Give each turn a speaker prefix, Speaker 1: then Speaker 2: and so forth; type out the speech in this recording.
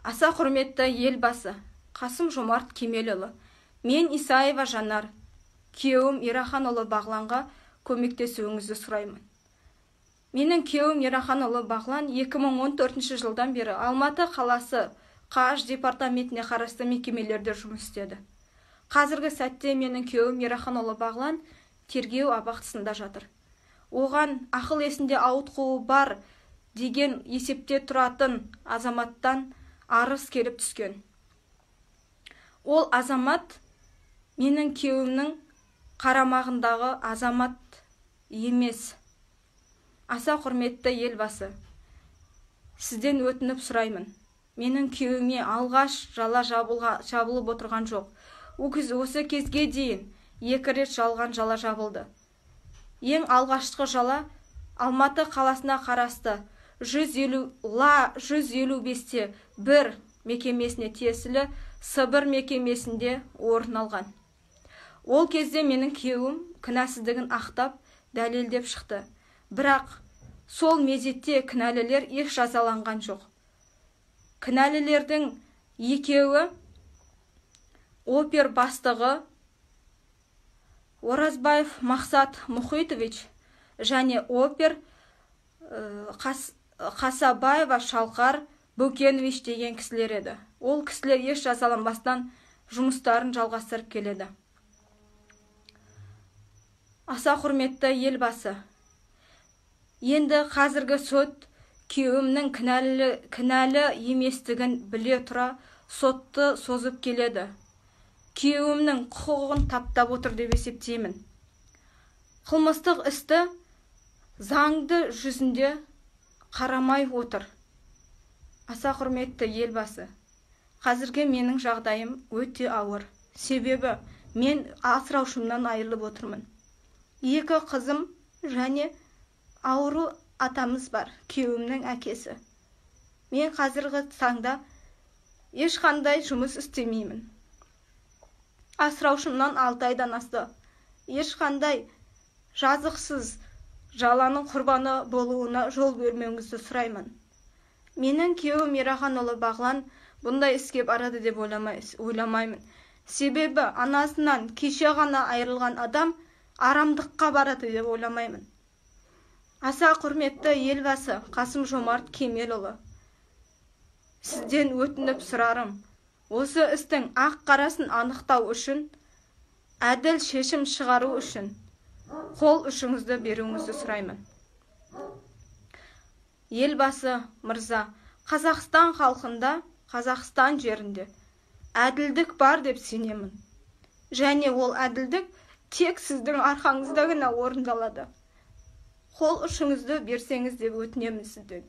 Speaker 1: Аса құрметті елбасы Қасым-Жомарт Кемелұлы, мен Исаева Жанар, күйеуім Ераханұлы Бағланға көмектесуіңізді сұраймын. Менің күйеуім Ераханұлы Бағлан 2014 жылдан бері Алматы қаласы қа департаментіне қарасты мекемелерде жұмыс істеді. Қазіргі сәтте менің күйеуім Ераханұлы Бағлан тергеу абақтысында жатыр. Оған ақыл есінде ауытқуы бар деген есепте тұратын азаматтан арыз келіп түскен. Ол азамат менің күйеуімнің қарамағындағы азамат емес. Аса құрметті елбасы, сізден өтініп сұраймын. Менің күйеуіме алғаш жала жабылып отырған жоқ. Осы кезге дейін 2 рет жалған жала жабылды. Ең алғашқы жала Алматы қаласына қарасты 155-те бір мекемесіне тиесілі Сыбыр мекемесінде орын алған. Ол кезде менің күйеуім кінәсіздігін ақтап, дәлелдеп шықты. Бірақ сол мезетте кінәлілер еш жазаланған жоқ. Кінәлілердің екеуі опер бастығы Оразбаев Мақсат Мұхитович және опер Қасабаева Шалқар Бөкенович деген кісілер еді. Ол кісілер еш жазаланбастан жұмыстарын жалғастырып келеді. Аса құрметті елбасы, енді қазіргі сот күйеуімнің кінәлі еместігін біле тұра сотты созып келеді. Күйеуімнің құқығын таптап отыр деп есептеймін. Қылмыстық істі заңды жүзінде қарамай отыр. Аса құрметті елбасы, қазіргі менің жағдайым өте ауыр. Себебі мен асыраушымнан айырылып отырмын. 2 қызым және ауру атамыз бар, күйеуімнің әкесі. Мен қазіргі таңда ешқандай жұмыс істемеймін. Асыраушымнан 6 айдан асты. Ешқандай жазықсыз жаланың құрбаны болуына жол бермеуіңізді сұраймын. Менің күйеуім Ераханұлы Бағлан бұндай іске барады деп ойламаймын. Себебі анасынан кеше ғана айырылған адам арамдыққа барады деп ойламаймын. Аса құрметті елбасы Қасым-Жомарт Кемелұлы, сізден өтініп сұрарым, осы істің ақ-қарасын анықтау үшін, әділ шешім шығару үшін қол ұшыңызды беруіңізді сұраймын. Елбасы мырза, Қазақстан халқында, Қазақстан жерінде әділдік бар деп сенемін. Және ол әділдік тек сіздің арқаңызда ғана орындалады. Қол ұшыңызды берсеңіз деп өтінемін сізден.